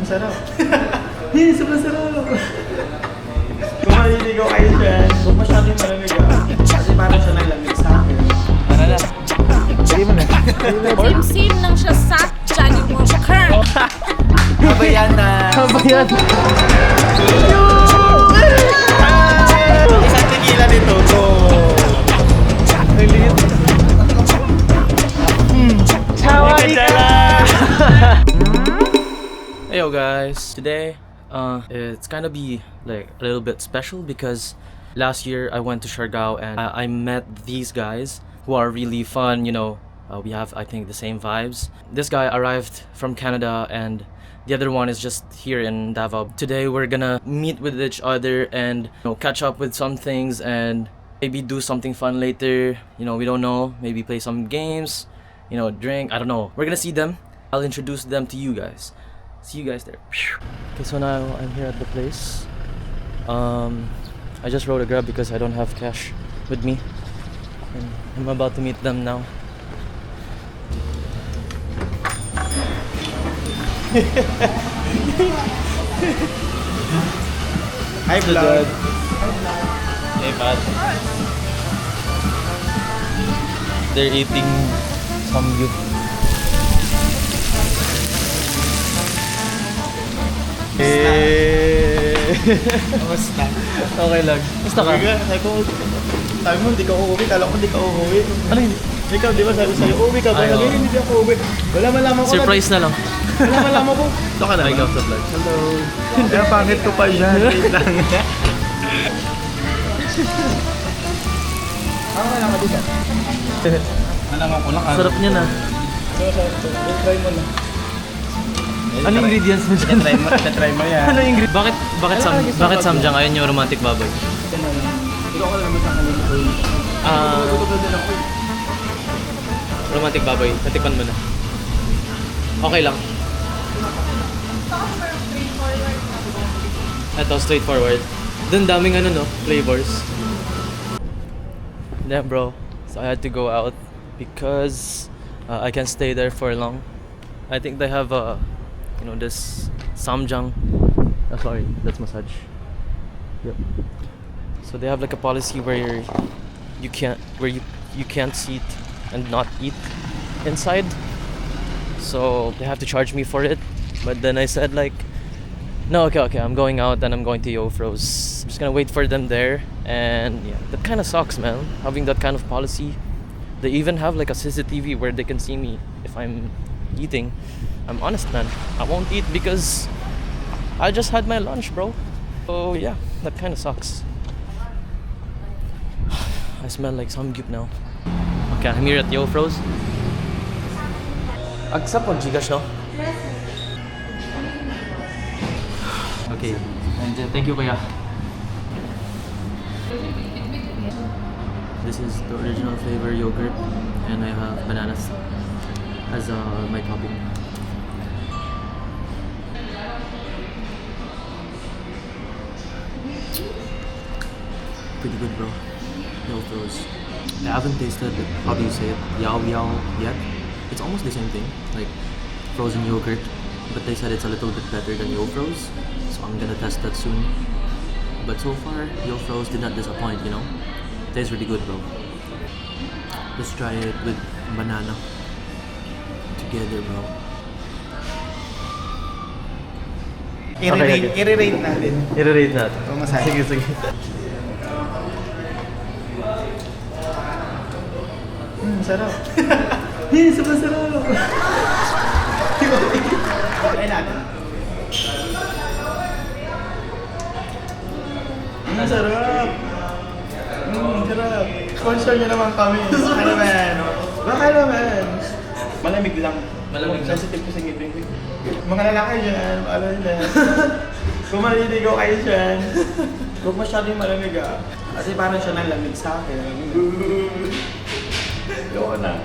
Sarap. Sobrang sarap. Kung maliligaw kayo dyan, huwag masyadong malamig kasi parang siya naglamig sa akin. Tara na. Sige mo na. Sim-sim lang siya sa Johnny Walker. Kabayan na. Kabayan. Isang tequila nito. So, Hey yo guys, today it's gonna be like a little bit special because last year I went to Siargao and I met these guys who are really fun, you know. We have, I think, the same vibes. This guy arrived from Canada and the other one is just here in Davao. Today we're gonna meet with each other and, you know, catch up with some things and maybe do something fun later. You know, we don't know. Maybe play some games, you know, drink. I don't know. We're gonna see them. I'll introduce them to you guys. See you guys there. Okay, so now I'm here at the place. I just rode a Grab because I don't have cash with me. And I'm about to meet them now. Hi, vlog. Hey, Pat. They're eating samgyup. Kamusta? Okay lang. Basta ka? Sabi mo, hindi ka uuwi. Kala ko hindi ka uuwi. Ano yun? Ikaw, di ba sabi sa'yo, uuwi ka ba? Ay, oo. Ngayon, hindi ako uuwi. Wala malaman ko. Surprise na lang. Wala malaman ko. Ito ka na Like ba? off the vlog. Hello. Kaya pangit ko pa dyan. Wait lang. Ako ka lang ka dito. Malaman ko lang. Sarap niya na. Try mo na. Ano ingredients mo dyan? Try mo yan. Ano ingredients? Bakit samjang? Ayaw niyo romantic baboy? Ikaw ka lang naman sa kanila. Romantic baboy. Natikman mo na. Okay lang. Ito, straightforward. Dun daming ano no, flavors. Yeah bro, so I had to go out because I can't stay there for long. I think they have you know, this samjang. Sorry, that's massage. Yep. So they have like a policy where you can't sit and not eat inside. So they have to charge me for it. But then I said like, no, okay, I'm going out and I'm going to Yofro's. I'm just gonna wait for them there. And yeah, that kind of sucks, man. Having that kind of policy. They even have like a CCTV where they can see me if I'm eating. I'm honest, man. I won't eat because I just had my lunch, bro. So yeah, that kind of sucks. I smell like samgyup now. Okay, I'm here at Yofro's. Accept on Gcash, no? Okay, and thank you, kuya. This is the original flavor yogurt, and I have bananas as my topping. Pretty good, bro. Yofro's. I haven't tasted, how do you say it, Yao Yao yet. It's almost the same thing, like frozen yogurt, but they said it's a little bit better than Yofro's, so I'm gonna test that soon. But so far, Yofro's did not disappoint, you know? Tastes really good, bro. Let's try it with banana together, bro. I-rate natin. I-rate natin. Ito masahe. Sige. Sarap. Sobrang sarap. Try natin. Sarap. Sarap. Sponsor niyo naman kami. Baka naman. Malamig lang. Malamig lang. Sensitive ko sa ngipin ko. Mga lalaki dyan, alam nyo na. Kung maliligaw kayo dyan, huwag masyadong malamig kasi parang siya nalamig sa akin. Yoko na.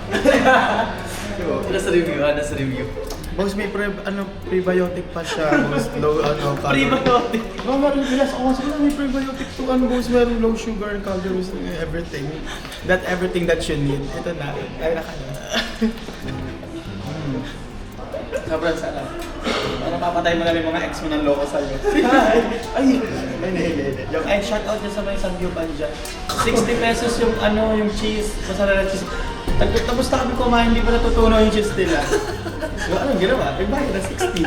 Nasa review. Boss, may prebiotic pa siya. Boss, low, Prebiotic? No, maribilas ako. Kasi may prebiotic to, boss, meron low sugar and calories and everything. Everything that you need. Ito na. Ay, naka na. Sobrang sarap. mapapatay mo na yung mga ex mo ng loko sa'yo. Ay, hindi. Yung shout out dyan sa may Sangyupan dyan. 60 pesos yung yung cheese, masarap na cheese. Tapos na kami kumain, hindi pa natutunaw yung cheese nila. So, anong ginawa? Nagbayad na 60.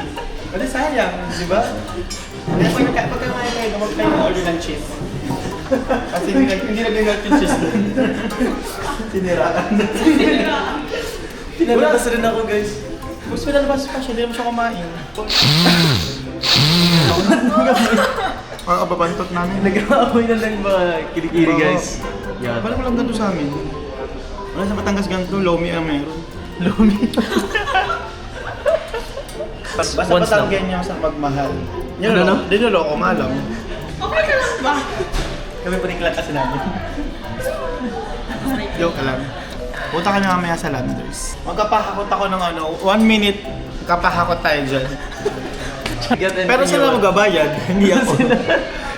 Kasi sayang, di ba? Kaya pagka kumain kayo, huwag kayo na-order ng cheese. Kasi hindi nag-ingat yung cheese doon. Siniraan. Pinalabas rin ako, guys. Mas pinalabas pa siya, hindi naman siya kumain. Mga kababantot namin. Nag-aaway na lang mga kilikili guys. Yeah. Parang walang ganito sa amin. Wala sa Batangas ganito, lomi ang meron. Lomi. Basta Once lang. patanggan niya sa magmahal. Ano? Dinuloko, malam. Okay ka lang ba? Kami paniklat kasi namin. Joke lang. Punta kami mamaya sa Landers. Magkapahakot ako ng 1 minute. Kapahakot tayo dyan. Pero sila magbabayad, hindi ako.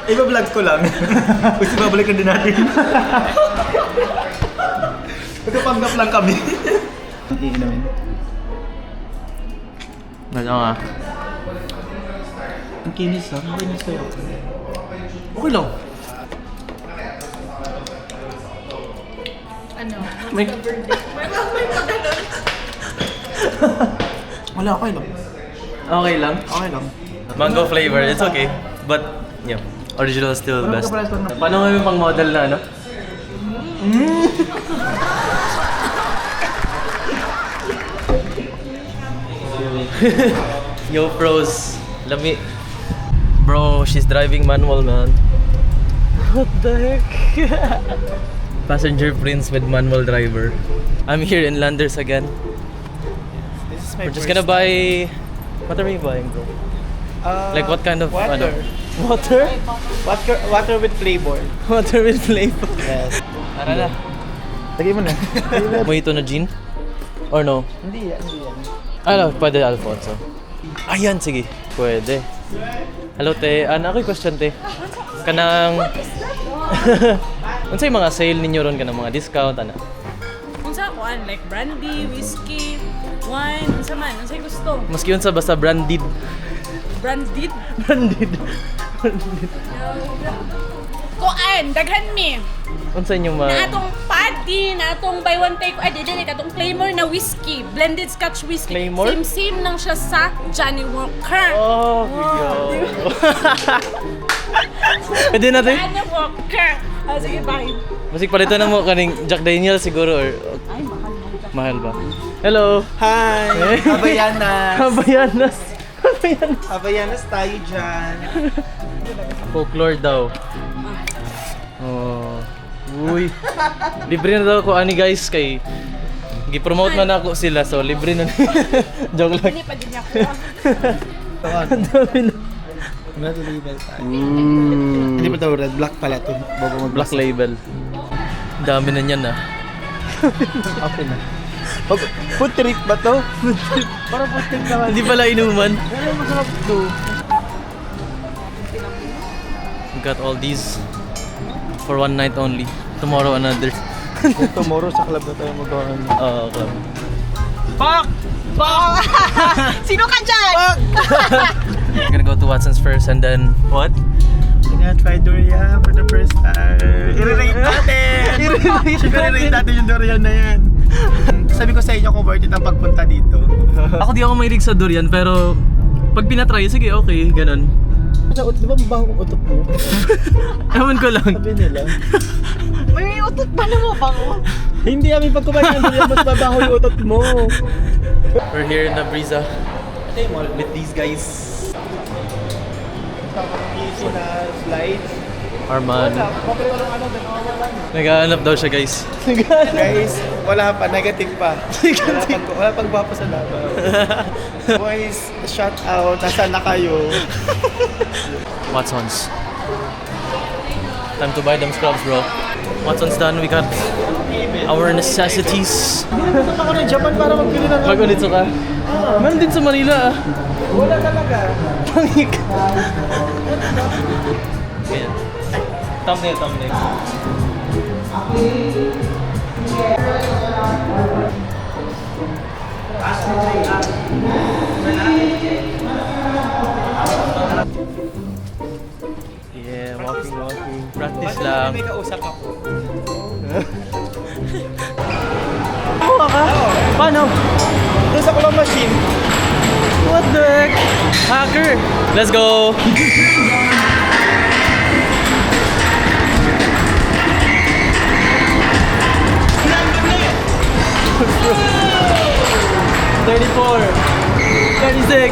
Iba-vlog ko lang. Kasi babalik na din natin. Magkapanggap lang kami. Iinamin. Ano nga? Ang kinis ha? Ang kinis sa'yo. Okay lang. Ano? May... Wala, okay lang. Okay lang. Okay lang. Mango flavor, it's okay. But, yeah, original is still the best. Paano nga yung pang model na ano? Yo pros, lami. Bro, she's driving manual, man. What the heck? Passenger prince with manual driver. I'm here in Landers again. This is my We're just gonna buy... What are we buying, bro? Like what kind of... water. Ano? Water? Water with flavor. Water with flavor. Yes. Tara na. Lagay mo na. Mojito na gin? Or no? Hindi yan. Ano, pwede Alfonso. Ayan, sige. Pwede. Hello, te. Ako'y question, te. Kanang... Unsay mga sale ninyo ron ka ng mga discount, ana? Kung sa kuan, like brandy, whiskey, wine, unsa man, unsay gusto. Maski unsa basta branded. Branded? Branded. Kuan, daghan mi. Unsa inyong mga... Na atong paddy, na atong buy one take, dili katong Claymore na whiskey, blended Scotch whiskey. Claymore? Same lang siya sa Johnny Walker. Oh, yo. Pwede natin? Johnny Walker. Sige, bye. Masig palitan na mo kaning Jack Daniel siguro or... Ay, mahal mo. Mahal ba? Hello! Hi! Habayanas! Habayanas! Habayanas! Habayanas tayo dyan. Folklore daw. Oh. Uy. Libre na daw ko ani guys kay gi-promote man ako sila so libre na. Joke lang. Hindi pa din ako. Ang dami na. Red label tayo. Hindi pa daw red, black pala to. Bago mag Black label. Dami na niyan ah. Okay na. Food trip ba to? Parang food trip naman. Hindi pala inuman. Pero masarap to. We got all these for one night only. Tomorrow another. Tomorrow sa club na tayo magawa. Club. Fuck! Fuck! Sino ka dyan? We're gonna go to Watson's first and then what? We're gonna try durian for the first time. I-rate natin! I-rate natin yung durian na yan. Sabi ko sa inyo kung worth it ang pagpunta dito. Ako di ako mahilig sa durian pero pag pinatry, sige okay, ganun. Di ba mabaho ang utot mo? Ewan ko lang. Sabi nila. May utot ba na mo bango? Hindi kami pag kumain ng durian, mas mabaho yung utot mo. We're here in the Brisa with these guys. Easy na slides. Arman. Naghahanap daw siya guys. Guys, wala pa, negative pa. Wala pang gwapo sa laban. Boys, shout out, nasaan na kayo? Watson's. Time to buy them scrubs, bro. Watson's done. We got our necessities. Punta ako ng Japan para magbili ng Mag-unitso ka? Meron din sa Manila ah. Wala talaga. Pangik. Ayan. Thumbnail. Yeah, walking. Practice lang. May kausap ako. Kuha ka? Paano? Doon sa claw machine. What the heck? Hacker! Let's go! $34, $36.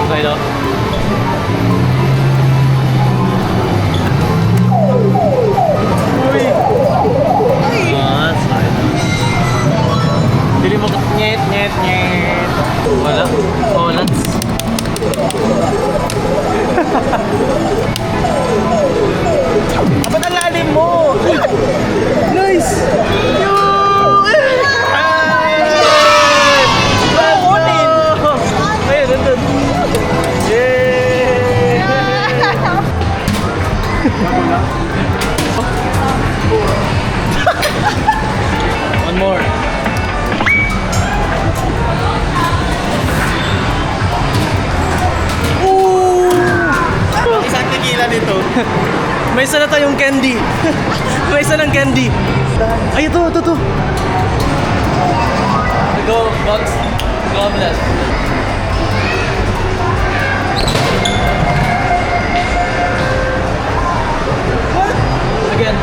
Okay, no? Uy! That's fine. Dili mo nyet. Wala. Oh, let's. Ba't ang lalim mo? Nice! Ayun, nandun. Yay! One more. Isang tequila nito. May isa na tayong candy. May isa ng candy. Ay, ito. Go, box. Gloveless. Again.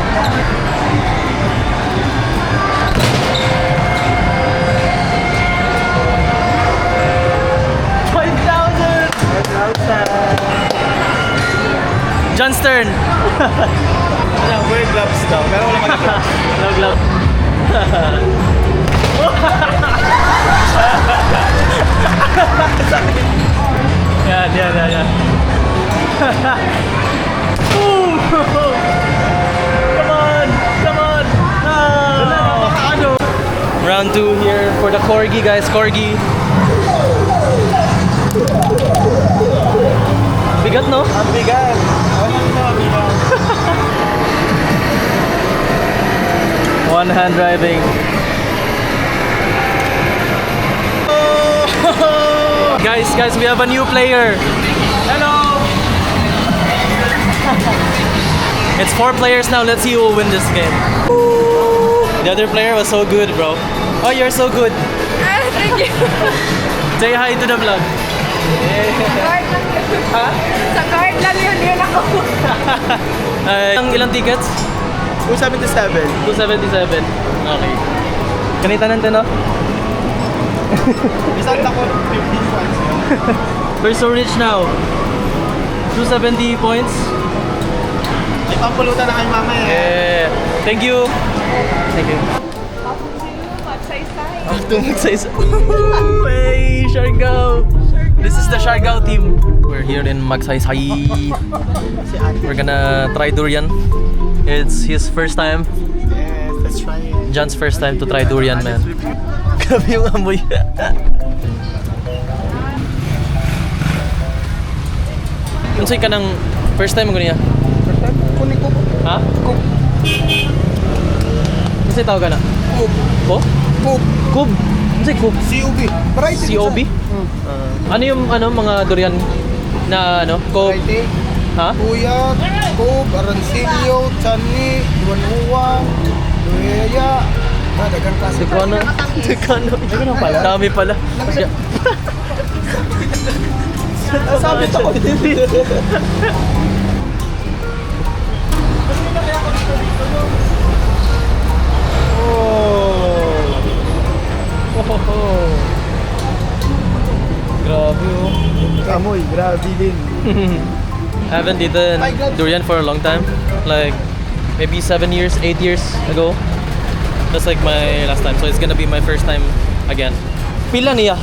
John's turn. Wear gloves daw, pero wala mag-gloves. No glove. Yan. Ooh! Come on! Oh. Round 2 here for the corgi, guys. Corgi. Bigat, no? Ang bigat. One hand driving. Guys, we have a new player. Hello! It's 4 players now. Let's see who will win this game. The other player was so good, bro. Oh, you're so good. Thank you. Say hi to the vlog. Sa card lang yun ako. Ilang tickets? 277. 277. Okay. Kanita natin, no? Isang takot 15 points yun. We're so rich now. 270 points. May pampulutan na kayo mamaya. Yeah. Thank you. After Magsays. Hey, Siargao. This is the Siargao team. We're here in Magsaysay. We're gonna try durian. It's his first time. Yes, let's try it. John's first time to try durian, man. Grabe yung amoy. Unsay ka ng first time mo niya? Kunin ko. Ha? Unsay tawag ka na? Coop. Ko? Coop. Kub? Unsay kub? COB. Variety. COB? Ano yung mga durian na Kub? Variety. Ha? Puyat, Coop, Arancillo, Chani, Duanuwa, Lueya. Dagang klase. Sigano? Ganun pala. Dami pala. Sabi ko. Grabe, oh. Amoy, grabe din. I haven't eaten durian for a long time. Like maybe 7 years, 8 years ago. That's like my last time. So it's gonna be my first time again. Pila niya?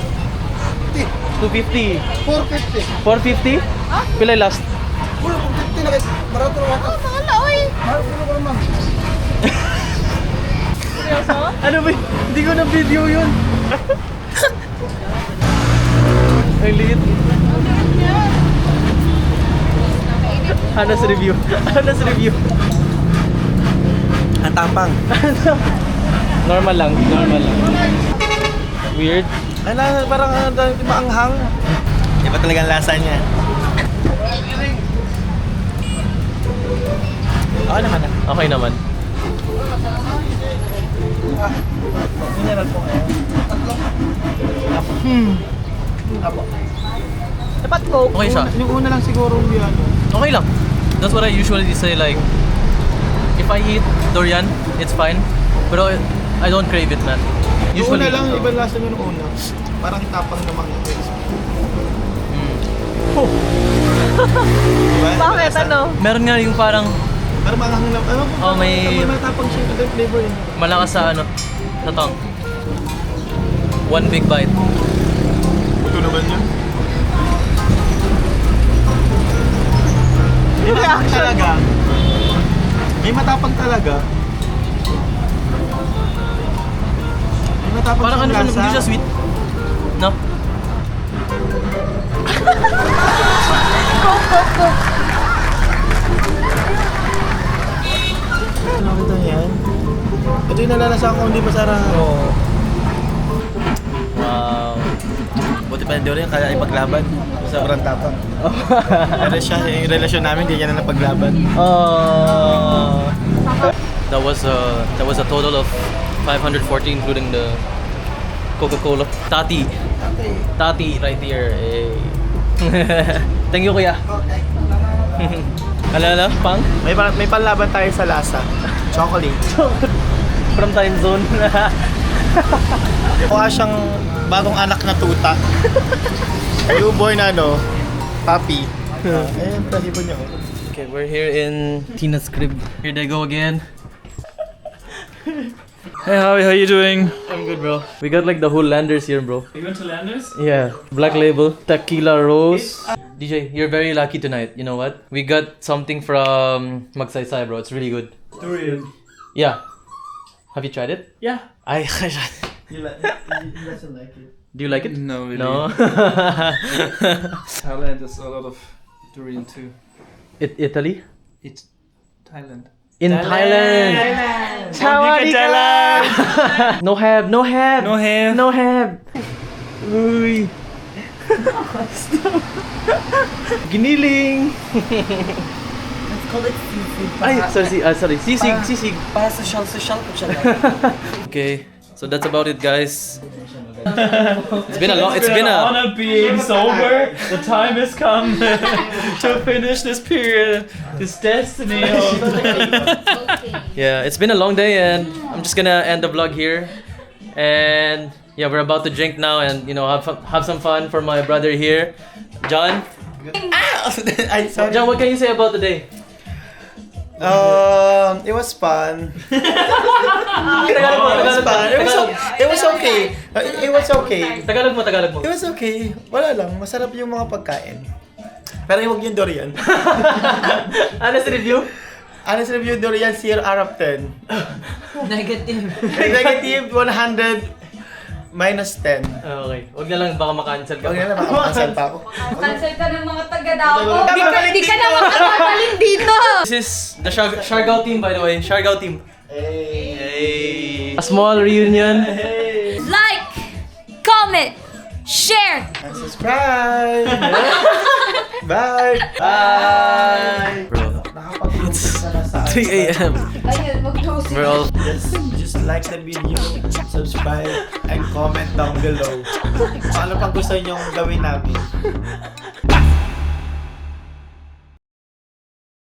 250. 450. 450? Pila yung last? 450 na guys. Barato na wata. Wala, oy. Mahal ko na ma'am. Seryoso? Ano ba? Hindi ko na video yun. Ang liit. Hana's review. Ang tapang. Normal lang. Weird. Parang maanghang. Iba talagang lasa niya. Okay naman ah. Okay naman. Mineral po kayo. Apo. Dapat ko. Okay siya. Yung una lang siguro yung ano. Okay lang. That's what I usually say, like, if I eat durian, it's fine. Pero I don't crave it, man. Yung una lang, ibang lasa nyo nung una. Parang tapang naman yung taste. Diba? Bakit ano? Meron nga yung parang Parang maanghang lang. Ano po? Oh, may- Matapang siya. Ito yung flavor yun. malakas sa ano, sa tongue. One big bite. Ito naman yun. May matapang talaga. May matapang talaga. May matapang Parang ano siyang siya, lasa. hindi siya sweet. No? Ano ito yan? Ito yung nalalasahan ko, hindi masarap. Wow. Buti pa hindi rin kaya ipaglaban. Sobrang tapang. Pero siya, yung relasyon namin, hindi niya na napaglaban. That was a total of 540 including the Coca-Cola. Tati right here. Hey. Thank you, kuya. Alala, pang? May panlaban tayo sa lasa. Chocolate. From time zone. Mukha siyang bagong anak na tuta. Newborn na ano, puppy. Ayun, talibon niya. Okay, we're here in Tina's crib. Here they go again. Hey, how you doing? I'm good, bro. We got like the whole Landers here, bro. You went to Landers? Yeah, Black Label, Tequila Rose. DJ, you're very lucky tonight. You know what? We got something from Magsaysay, bro. It's really good. Durian. Yeah. Have you tried it? Yeah. I He doesn't like it. Do you like it? No, really. No. Thailand is a lot of durian too. Italy? It's Thailand. In Thailand. Sawadee. No have. No hair. No have. Uy. Giniling. Let's call it seafood. Ay, sorry. Sisig. Para social po siya. Okay, so that's about it, guys. It's been a honor being sober. The time has come to finish this period, this destiny. Yeah, it's been a long day, and I'm just gonna end the vlog here. And yeah, we're about to drink now, and you know, have some fun for my brother here, John. Ay, sorry. John, what can you say about the day? It was fun. Tagalog mo. It was okay. It was okay. Tagalog mo. It was okay. Wala lang. Masarap yung mga pagkain. Pero huwag yung durian. Honest review? Honest review, durian 0 out of 10. Negative. Negative 100 minus 10. Okay, wag na lang, baka makancel ka. Huwag na baka makasal pa ako. Cancel ka ng mga taga-Davao. Di ka na makakapaling dito. This is the Siargao team, by the way. Siargao team. Hey. A small reunion. Like, comment, share. And subscribe. Bye. Bye. Bro, Nakapag-focus na sa 3 a.m. Ayun, mag-close. We're all Just like the video, subscribe, and comment down below. Kung ano pang gusto nyong gawin namin.